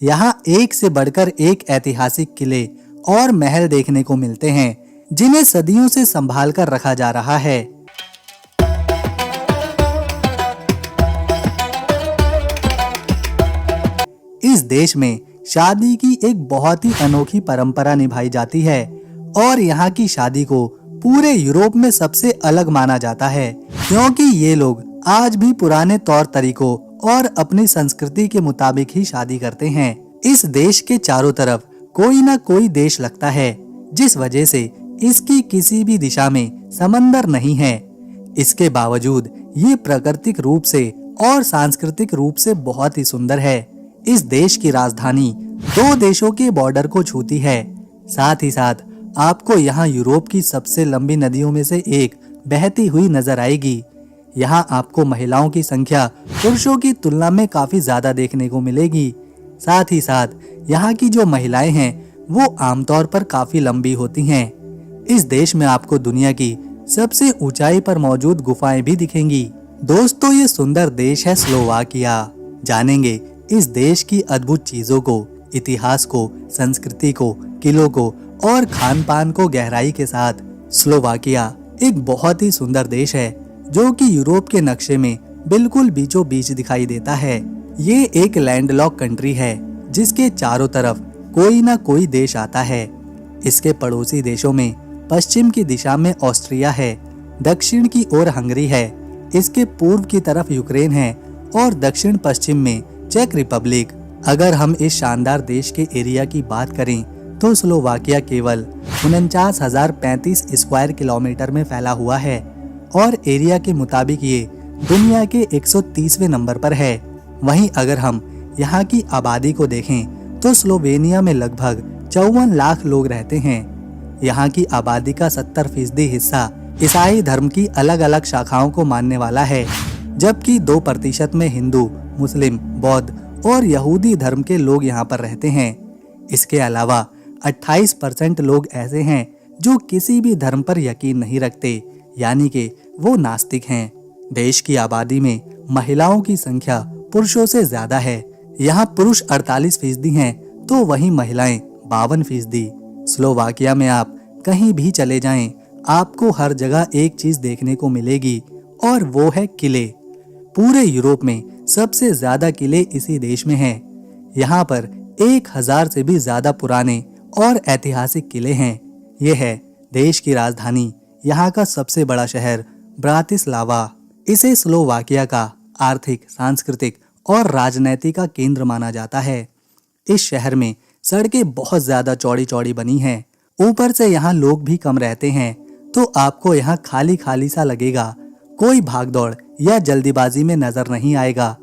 यहाँ एक से बढ़कर एक ऐतिहासिक किले और महल देखने को मिलते हैं, जिन्हें सदियों से संभाल कर रखा जा रहा है। इस देश में शादी की एक बहुत ही अनोखी परंपरा निभाई जाती है और यहाँ की शादी को पूरे यूरोप में सबसे अलग माना जाता है, क्योंकि ये लोग आज भी पुराने तौर तरीकों और अपनी संस्कृति के मुताबिक ही शादी करते हैं। इस देश के चारों तरफ कोई ना कोई देश लगता है, जिस वजह से इसकी किसी भी दिशा में समंदर नहीं है। इसके बावजूद ये प्राकृतिक रूप से और सांस्कृतिक रूप से बहुत ही सुंदर है। इस देश की राजधानी दो देशों के बॉर्डर को छूती है। साथ ही साथ आपको यहाँ यूरोप की सबसे लंबी नदियों में से एक बहती हुई नजर आएगी। यहाँ आपको महिलाओं की संख्या पुरुषों की तुलना में काफी ज्यादा देखने को मिलेगी। साथ ही साथ यहाँ की जो महिलाएं हैं वो आमतौर पर काफी लंबी होती हैं। इस देश में आपको दुनिया की सबसे ऊंचाई पर मौजूद गुफाएं भी दिखेंगी। दोस्तों, ये सुंदर देश है स्लोवाकिया। जानेंगे इस देश की अद्भुत चीजों को, इतिहास को, संस्कृति को, किलों को और खान पान को गहराई के साथ। स्लोवाकिया एक बहुत ही सुंदर देश है जो कि यूरोप के नक्शे में बिल्कुल बीचों बीच दिखाई देता है। ये एक लैंडलॉक कंट्री है जिसके चारों तरफ कोई ना कोई देश आता है। इसके पड़ोसी देशों में पश्चिम की दिशा में ऑस्ट्रिया है, दक्षिण की ओर हंगरी है, इसके पूर्व की तरफ यूक्रेन है और दक्षिण पश्चिम में चेक रिपब्लिक। अगर हम इस शानदार देश के एरिया की बात करें तो स्लोवाकिया केवल 49,035 स्क्वायर किलोमीटर में फैला हुआ है और एरिया के मुताबिक ये दुनिया के 130वें नंबर पर है। वहीं अगर हम यहाँ की आबादी को देखें तो स्लोवेनिया में लगभग 54 लाख लोग रहते हैं। यहाँ की आबादी का 70% हिस्सा ईसाई धर्म की अलग अलग शाखाओं को मानने वाला है, जबकि 2% में हिंदू, मुस्लिम, बौद्ध और यहूदी धर्म के लोग यहाँ पर रहते हैं। इसके अलावा 28% लोग ऐसे हैं जो किसी भी धर्म पर यकीन नहीं रखते, यानी कि वो नास्तिक हैं। देश की आबादी में महिलाओं की संख्या पुरुषों से ज्यादा है। यहाँ पुरुष 48% हैं तो वहीं महिलाएं 52%। स्लोवाकिया में आप कहीं भी चले जाएं, आपको हर जगह एक चीज देखने को मिलेगी और वो है किले। पूरे यूरोप में सबसे ज्यादा किले इसी देश में हैं। यहाँ पर 1000 से भी ज्यादा पुराने और ऐतिहासिक किले हैं। ये है देश की राजधानी, यहाँ का सबसे बड़ा शहर ब्रातिस्लावा। इसे स्लोवाकिया का आर्थिक, सांस्कृतिक और राजनीति का केंद्र माना जाता है। इस शहर में सड़कें बहुत ज्यादा चौड़ी चौड़ी बनी हैं। ऊपर से यहाँ लोग भी कम रहते हैं, तो आपको यहाँ खाली खाली सा लगेगा। कोई भागदौड़ या जल्दीबाजी में नजर नहीं आएगा।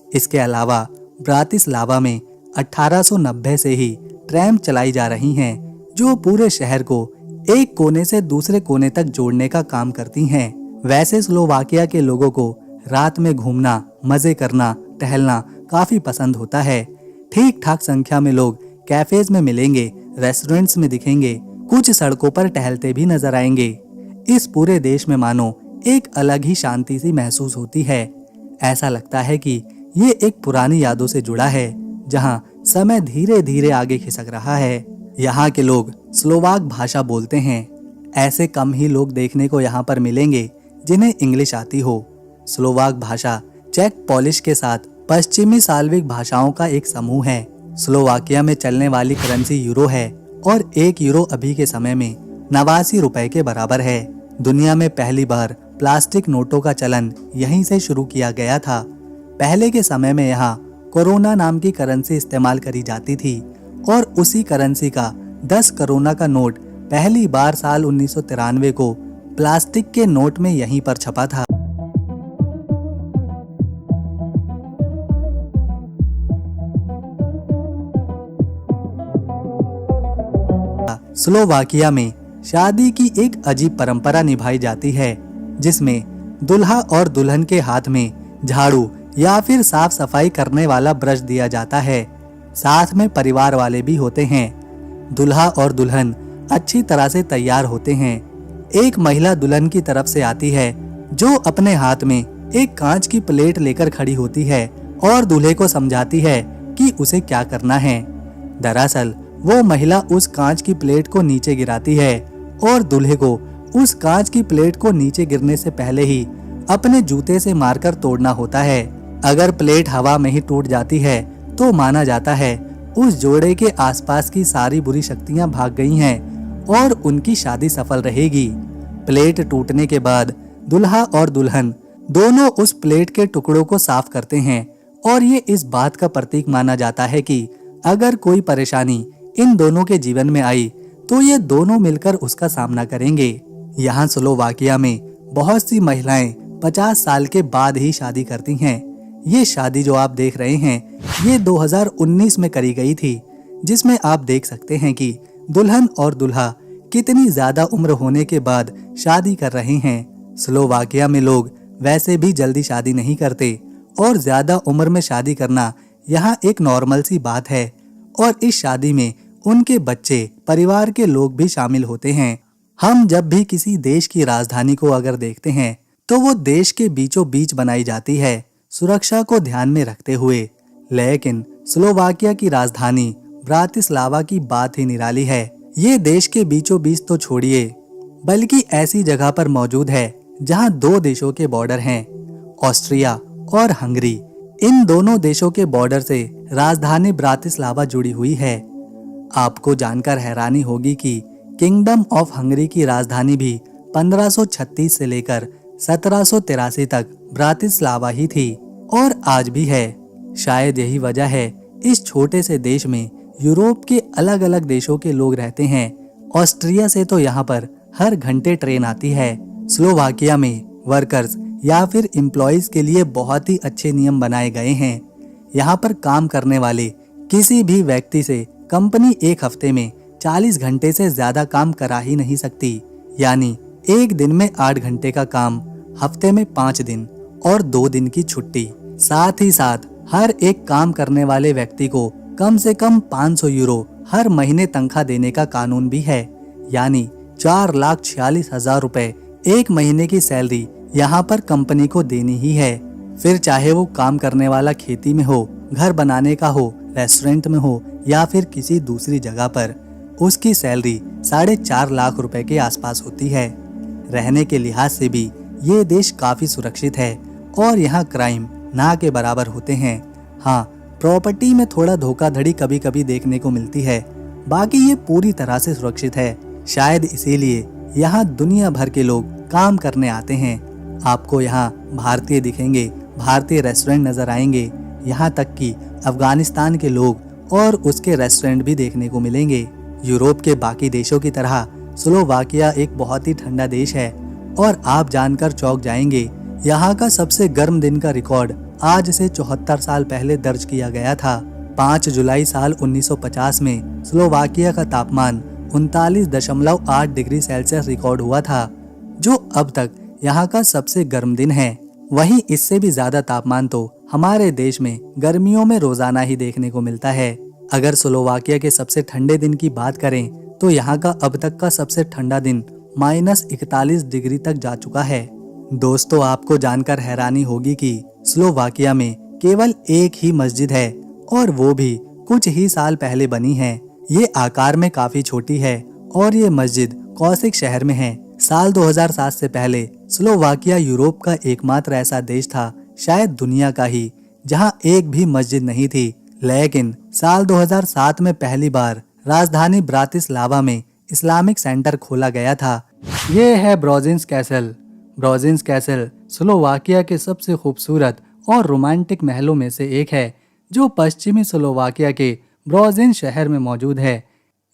इसके अलावा ब्रातिस्लावा में 1890 से ही ट्रैम चलाई जा रही हैं, जो पूरे शहर को एक कोने से दूसरे कोने तक जोड़ने का काम करती हैं। वैसे स्लोवाकिया के लोगों को रात में घूमना, मजे करना, टहलना काफी पसंद होता है। ठीक ठाक संख्या में लोग कैफेज में मिलेंगे, रेस्टोरेंट्स में दिखेंगे, कुछ सड़कों पर टहलते भी नजर आएंगे। इस पूरे देश में मानो एक अलग ही शांति सी महसूस होती है। ऐसा लगता है कि ये एक पुरानी यादों से जुड़ा है, जहाँ समय धीरे धीरे आगे खिसक रहा है। यहाँ के लोग स्लोवाक भाषा बोलते हैं। ऐसे कम ही लोग देखने को यहाँ पर मिलेंगे जिन्हें इंग्लिश आती हो। स्लोवाक भाषा चेक पोलिश के साथ पश्चिमी साल्विक भाषाओं का एक समूह है। स्लोवाकिया में चलने वाली करेंसी यूरो है और 1 यूरो अभी के समय में 89 रुपए के बराबर है। दुनिया में पहली बार प्लास्टिक नोटों का चलन यहीं से शुरू किया गया था। पहले के समय में यहाँ कोरोना नाम की करेंसी इस्तेमाल करी जाती थी और उसी करेंसी का 10 कोरोना का नोट पहली बार साल 1993 को प्लास्टिक के नोट में यहीं पर छपा था। स्लोवाकिया में शादी की एक अजीब परंपरा निभाई जाती है, जिसमें दुल्हा और दुल्हन के हाथ में झाड़ू या फिर साफ सफाई करने वाला ब्रश दिया जाता है। साथ में परिवार वाले भी होते हैं। दुल्हा और दुल्हन अच्छी तरह से तैयार होते हैं। एक महिला दुल्हन की तरफ से आती है, जो अपने हाथ में एक कांच की प्लेट लेकर खड़ी होती है और दूल्हे को समझाती है कि उसे क्या करना है। दरअसल वो महिला उस कांच की प्लेट को नीचे गिराती है और दूल्हे को उस कांच की प्लेट को नीचे गिरने से पहले ही अपने जूते से मारकर तोड़ना होता है। अगर प्लेट हवा में ही टूट जाती है तो माना जाता है उस जोड़े के आसपास की सारी बुरी शक्तियां भाग गई हैं और उनकी शादी सफल रहेगी। प्लेट टूटने के बाद दुल्हा और दुल्हन दोनों उस प्लेट के टुकड़ों को साफ करते हैं और ये इस बात का प्रतीक माना जाता है कि अगर कोई परेशानी इन दोनों के जीवन में आई तो ये दोनों मिलकर उसका सामना करेंगे। यहाँ स्लोवाकिया में बहुत सी महिलाएं 50 साल के बाद ही शादी करती हैं। ये शादी जो आप देख रहे हैं ये 2019 में करी गई थी, जिसमें आप देख सकते हैं कि दुल्हन और दुल्हा कितनी ज्यादा उम्र होने के बाद शादी कर रहे हैं। स्लोवाकिया में लोग वैसे भी जल्दी शादी नहीं करते और ज्यादा उम्र में शादी करना यहाँ एक नॉर्मल सी बात है और इस शादी में उनके बच्चे, परिवार के लोग भी शामिल होते हैं। हम जब भी किसी देश की राजधानी को अगर देखते हैं तो वो देश के बीचों बीच बनाई जाती है, सुरक्षा को ध्यान में रखते हुए। लेकिन स्लोवाकिया की राजधानी ब्रातिस्लावा की बात ही निराली है। ये देश के बीचों बीच तो छोड़िए, बल्कि ऐसी जगह पर मौजूद है जहां दो देशों के बॉर्डर हैं, ऑस्ट्रिया और हंगरी। इन दोनों देशों के बॉर्डर से राजधानी ब्रातिस्लावा जुड़ी हुई है। आपको जानकर हैरानी होगी कि किंगडम ऑफ हंगरी की राजधानी भी 1536 से लेकर 1783 तक ब्रातिस्लावा ही थी और आज भी है। शायद यही वजह है इस छोटे से देश में यूरोप के अलग अलग देशों के लोग रहते हैं। ऑस्ट्रिया से तो यहाँ पर हर घंटे ट्रेन आती है। स्लोवाकिया में वर्कर्स या फिर एम्प्लॉइज के लिए बहुत ही अच्छे नियम बनाए गए हैं। यहाँ पर काम करने वाले किसी भी व्यक्ति से कंपनी एक हफ्ते में 40 घंटे से ज्यादा काम करा ही नहीं सकती, यानी एक दिन में 8 घंटे का काम, हफ्ते में 5 दिन और 2 दिन की छुट्टी। साथ ही साथ हर एक काम करने वाले व्यक्ति को कम से कम 500 यूरो हर महीने तनख्वाह देने का कानून भी है, यानी 4,46,000 रुपए एक महीने की सैलरी यहाँ पर कंपनी को देनी ही है। फिर चाहे वो काम करने वाला खेती में हो, घर बनाने का हो, रेस्टोरेंट में हो या फिर किसी दूसरी जगह पर, उसकी सैलरी 4.5 लाख रुपए के आसपास होती है। रहने के लिहाज से भी ये देश काफी सुरक्षित है और यहाँ क्राइम ना के बराबर होते हैं। हाँ, प्रॉपर्टी में थोड़ा धोखाधड़ी कभी कभी देखने को मिलती है, बाकी ये पूरी तरह से सुरक्षित है। शायद इसीलिए यहाँ दुनिया भर के लोग काम करने आते हैं। आपको यहाँ भारतीय दिखेंगे, भारतीय रेस्टोरेंट नजर आएंगे, यहाँ तक कि अफगानिस्तान के लोग और उसके रेस्टोरेंट भी देखने को मिलेंगे। यूरोप के बाकी देशों की तरह स्लोवाकिया एक बहुत ही ठंडा देश है और आप जानकर चौंक जाएंगे, यहाँ का सबसे गर्म दिन का रिकॉर्ड आज से 74 साल पहले दर्ज किया गया था। 5 जुलाई साल 1950 में स्लोवाकिया का तापमान 39.8 डिग्री सेल्सियस रिकॉर्ड हुआ था, जो अब तक यहाँ का सबसे गर्म दिन है। वहीं इससे भी ज्यादा तापमान तो हमारे देश में गर्मियों में रोजाना ही देखने को मिलता है। अगर स्लोवाकिया के सबसे ठंडे दिन की बात करें तो यहाँ का अब तक का सबसे ठंडा दिन -41 डिग्री तक जा चुका है। दोस्तों, आपको जानकर हैरानी होगी कि स्लोवाकिया में केवल एक ही मस्जिद है और वो भी कुछ ही साल पहले बनी है। ये आकार में काफी छोटी है और ये मस्जिद कौसिक शहर में है। साल 2007 से पहले स्लोवाकिया यूरोप का एकमात्र ऐसा देश था, शायद दुनिया का ही, जहां एक भी मस्जिद नहीं थी। लेकिन साल 2007 में पहली बार राजधानी ब्रातिस्लावा में इस्लामिक सेंटर खोला गया था। ये है ब्रोजिन्स कैसल। ब्रोजिन्स कैसल स्लोवाकिया के सबसे खूबसूरत और रोमांटिक महलों में से एक है, जो पश्चिमी स्लोवाकिया के ब्रोजिन शहर में मौजूद है।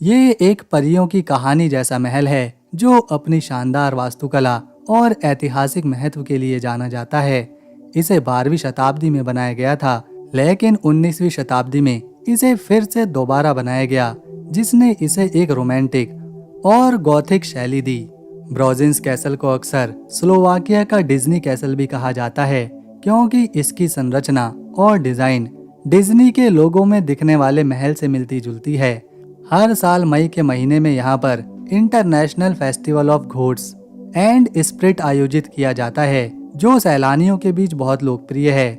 ये एक परियों की कहानी जैसा महल है, जो अपनी शानदार वास्तुकला और ऐतिहासिक महत्व के लिए जाना जाता है। इसे 12वीं शताब्दी में बनाया गया था, लेकिन 19वीं शताब्दी में इसे फिर से दोबारा बनाया गया, जिसने इसे एक रोमांटिक और गॉथिक शैली दी। ब्रोजिन्स कैसल को अक्सर स्लोवाकिया का डिज्नी कैसल भी कहा जाता है, क्योंकि इसकी संरचना और डिजाइन डिज्नी के लोगों में दिखने वाले महल से मिलती जुलती है। हर साल मई के महीने में यहाँ पर international festival of gods and spirit आयोजित किया जाता है, जो सैलानियों के बीच बहुत लोकप्रिय है।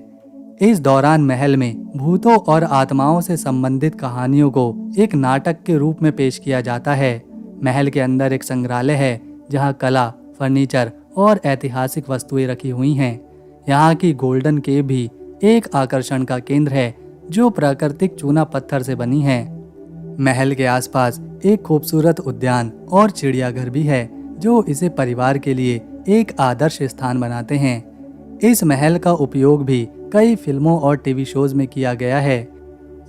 इस दौरान महल में भूतों और आत्माओं से संबंधित कहानियों को एक नाटक के रूप में पेश किया जाता है। महल के अंदर एक संग्रहालय है जहां कला, फर्नीचर और ऐतिहासिक वस्तुएं रखी हुई हैं। यहाँ की गोल्डन केव भी एक आकर्षण का केंद्र है जो प्राकृतिक चूना पत्थर से बनी है। महल के आसपास एक खूबसूरत उद्यान और चिड़ियाघर भी है जो इसे परिवार के लिए एक आदर्श स्थान बनाते हैं। इस महल का उपयोग भी कई फिल्मों और टीवी शोज में किया गया है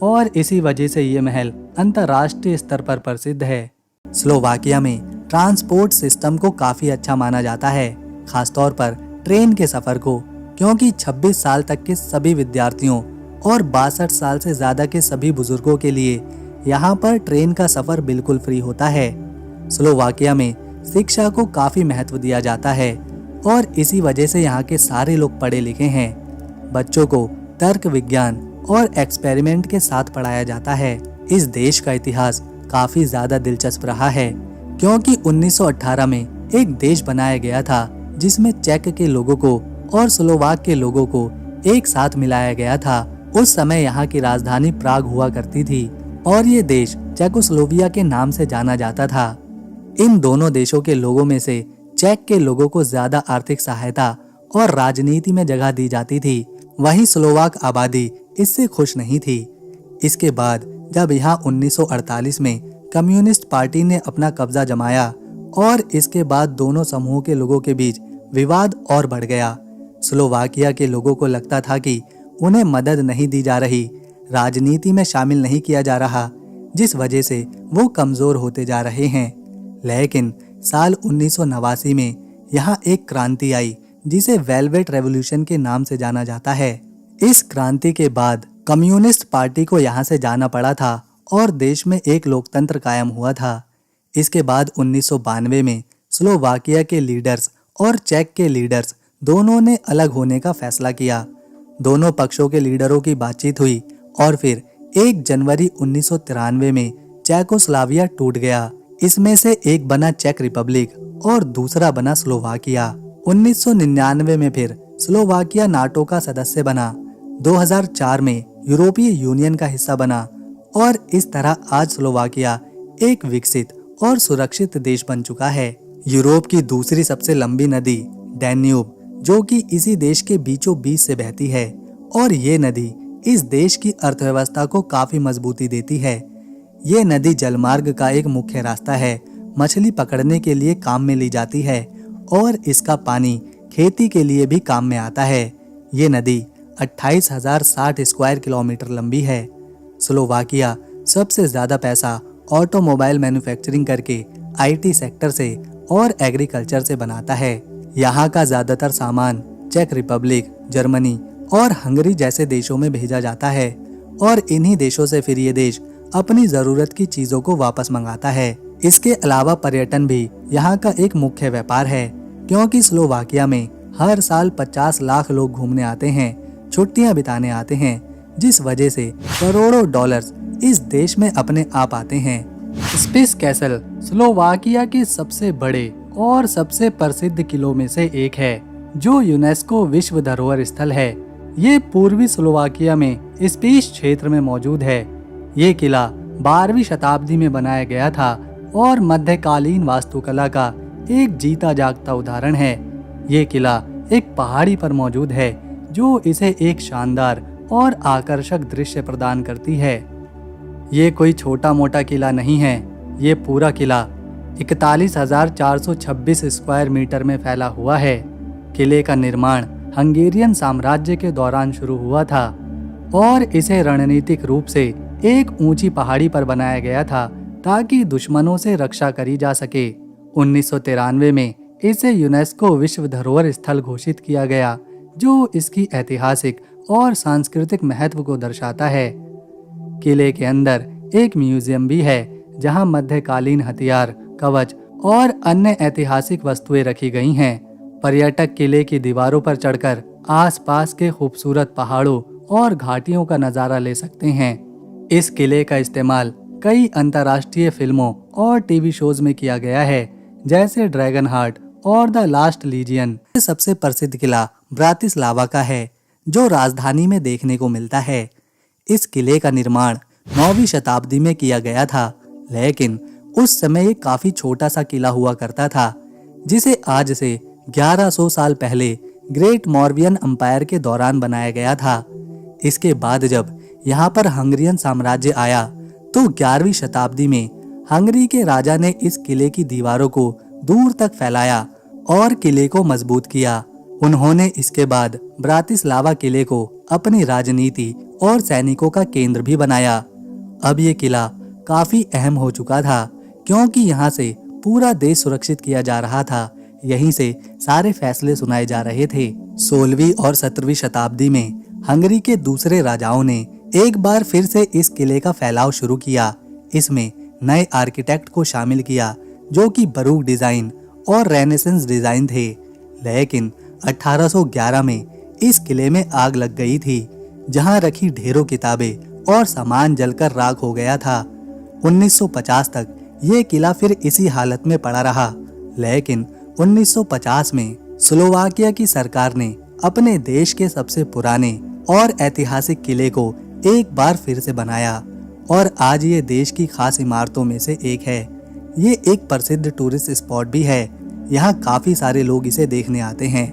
और इसी वजह से ये महल अंतर्राष्ट्रीय स्तर पर प्रसिद्ध है। स्लोवाकिया में ट्रांसपोर्ट सिस्टम को काफी अच्छा माना जाता है, खासतौर पर ट्रेन के सफर को, क्योंकि 26 साल तक के सभी विद्यार्थियों और 62 साल से ज्यादा के सभी बुजुर्गों के लिए यहाँ पर ट्रेन का सफर बिल्कुल फ्री होता है। स्लोवाकिया में शिक्षा को काफी महत्व दिया जाता है और इसी वजह से यहाँ के सारे लोग पढ़े लिखे हैं। बच्चों को तर्क विज्ञान और एक्सपेरिमेंट के साथ पढ़ाया जाता है। इस देश का इतिहास काफी ज्यादा दिलचस्प रहा है क्योंकि 1918 में एक देश बनाया गया था जिसमें चेक के लोगों को और स्लोवाक के लोगों को एक साथ मिलाया गया था। उस समय यहाँ की राजधानी प्राग हुआ करती थी और ये देश चेकोस्लोविया के नाम से जाना जाता था। इन दोनों देशों के लोगों में से चेक के लोगों को ज्यादा आर्थिक सहायता और राजनीति में जगह दी जाती थी, वहीं स्लोवाक आबादी इससे खुश नहीं थी। इसके बाद जब यहाँ 1948 में कम्युनिस्ट पार्टी ने अपना कब्जा जमाया और इसके बाद दोनों समूहों के लोगों के बीच विवाद और बढ़ गया। स्लोवाकिया के लोगों को लगता था कि उन्हें मदद नहीं दी जा रही, राजनीति में शामिल नहीं किया जा रहा, जिस वजह से वो कमजोर होते जा रहे हैं। लेकिन साल 1989 में यहाँ एक क्रांति आई जिसे वेलवेट रेवोल्यूशन के नाम से जाना जाता है। इस क्रांति के बाद कम्युनिस्ट पार्टी को यहाँ से जाना पड़ा था और देश में एक लोकतंत्र कायम हुआ था। इसके बाद 1992 में स्लोवाकिया के लीडर्स और चेक के लीडर्स दोनों ने अलग होने का फैसला किया। दोनों पक्षों के लीडरों की बातचीत हुई और फिर 1 जनवरी 1993 में चेकोस्लोवाकिया टूट गया। इसमें से एक बना चेक रिपब्लिक और दूसरा बना स्लोवाकिया। 1999 में फिर स्लोवाकिया नाटो का सदस्य बना। 2004 में यूरोपीय यूनियन का हिस्सा बना और इस तरह आज स्लोवाकिया एक विकसित और सुरक्षित देश बन चुका है। यूरोप की दूसरी सबसे लंबी नदी डैन्यूब, जो कि इसी देश के बीचों बीच से बहती है और ये नदी इस देश की अर्थव्यवस्था को काफी मजबूती देती है। ये नदी जलमार्ग का एक मुख्य रास्ता है, मछली पकड़ने के लिए काम में ली जाती है और इसका पानी खेती के लिए भी काम में आता है। ये नदी 28,060 स्क्वायर किलोमीटर लंबी है। स्लोवाकिया सबसे ज्यादा पैसा ऑटोमोबाइल मैन्युफैक्चरिंग करके आईटी सेक्टर से और एग्रीकल्चर से बनाता है। यहाँ का ज्यादातर सामान चेक रिपब्लिक, जर्मनी और हंगरी जैसे देशों में भेजा जाता है और इन्हीं देशों से फिर ये देश अपनी जरूरत की चीजों को वापस मंगाता है। इसके अलावा पर्यटन भी यहाँ का एक मुख्य व्यापार है क्योंकि स्लोवाकिया में हर साल 50 लाख लोग घूमने आते हैं, छुट्टियां बिताने आते हैं, जिस वजह से करोड़ों डॉलर्स इस देश में अपने आप आते हैं। स्पिस कैसल स्लोवाकिया के सबसे बड़े और सबसे प्रसिद्ध किलों में से एक है जो यूनेस्को विश्व धरोहर स्थल है। ये पूर्वी स्लोवाकिया में स्पिस क्षेत्र में मौजूद है। ये किला 12वीं शताब्दी में बनाया गया था और मध्यकालीन वास्तुकला का एक जीता जागता उदाहरण है। ये किला एक पहाड़ी पर मौजूद है जो इसे एक शानदार और आकर्षक दृश्य प्रदान करती है। ये कोई छोटा मोटा किला नहीं है। ये पूरा किला 41,426 स्क्वायर मीटर में फैला हुआ है। किले का निर्माण हंगेरियन साम्राज्य के दौरान शुरू हुआ था और इसे रणनीतिक रूप से एक ऊंची पहाड़ी पर बनाया गया था ताकि दुश्मनों से रक्षा करी जा सके। 1993 में इसे यूनेस्को विश्व धरोहर स्थल घोषित किया गया जो इसकी ऐतिहासिक और सांस्कृतिक महत्व को दर्शाता है। किले के अंदर एक म्यूजियम भी है जहां मध्यकालीन हथियार, कवच और अन्य ऐतिहासिक वस्तुएं रखी गई हैं। पर्यटक किले की दीवारों पर चढ़कर आसपास के खूबसूरत पहाड़ों और घाटियों का नजारा ले सकते हैं। इस किले का इस्तेमाल कई अंतर्राष्ट्रीय फिल्मों और टीवी शोज में किया गया है, जैसे ड्रैगन हार्ट और द लास्ट लीजियन। सबसे प्रसिद्ध किला ब्रातिस्लावा का है जो राजधानी में देखने को मिलता है। इस किले का निर्माण 9वीं शताब्दी में किया गया था, लेकिन उस समय ये काफी छोटा सा किला हुआ करता था, जिसे आज से 1100 साल पहले ग्रेट मॉर्वियन एम्पायर के दौरान बनाया गया था। इसके बाद जब यहाँ पर हंगरियन साम्राज्य आया तो 11वीं शताब्दी में हंगरी के राजा ने इस किले की दीवारों को दूर तक फैलाया और किले को मजबूत किया। उन्होंने इसके बाद ब्रातिस्लावा किले को अपनी राजनीति और सैनिकों का केंद्र भी बनाया। अब ये किला काफी अहम हो चुका था, क्योंकि यहाँ से पूरा देश सुरक्षित किया जा रहा था। यहीं से सारे फैसले सुनाए जा रहे थे। 16वीं और 17वीं शताब्दी में हंगरी के दूसरे राजाओं ने एक बार फिर से इस किले का फैलाव शुरू किया। इसमें नए आर्किटेक्ट को शामिल किया, जो कि बरूक डिजाइन और रेनेसेंस डिजाइन थे। लेकिन 1811 में इस किले में आग लग गई थी, जहां रखी ढेरों किताबें और सामान जलकर राख हो गया था। 1950 तक ये किला फिर इसी हालत में पड़ा रहा, लेकिन 1950 में स्लोवाकिया की सरकार ने अपने देश के सबसे पुराने और ऐतिहासिक किले को एक बार फिर से बनाया और आज ये देश की खास इमारतों में से एक है। ये एक प्रसिद्ध टूरिस्ट स्पॉट भी है। यहाँ काफी सारे लोग इसे देखने आते हैं।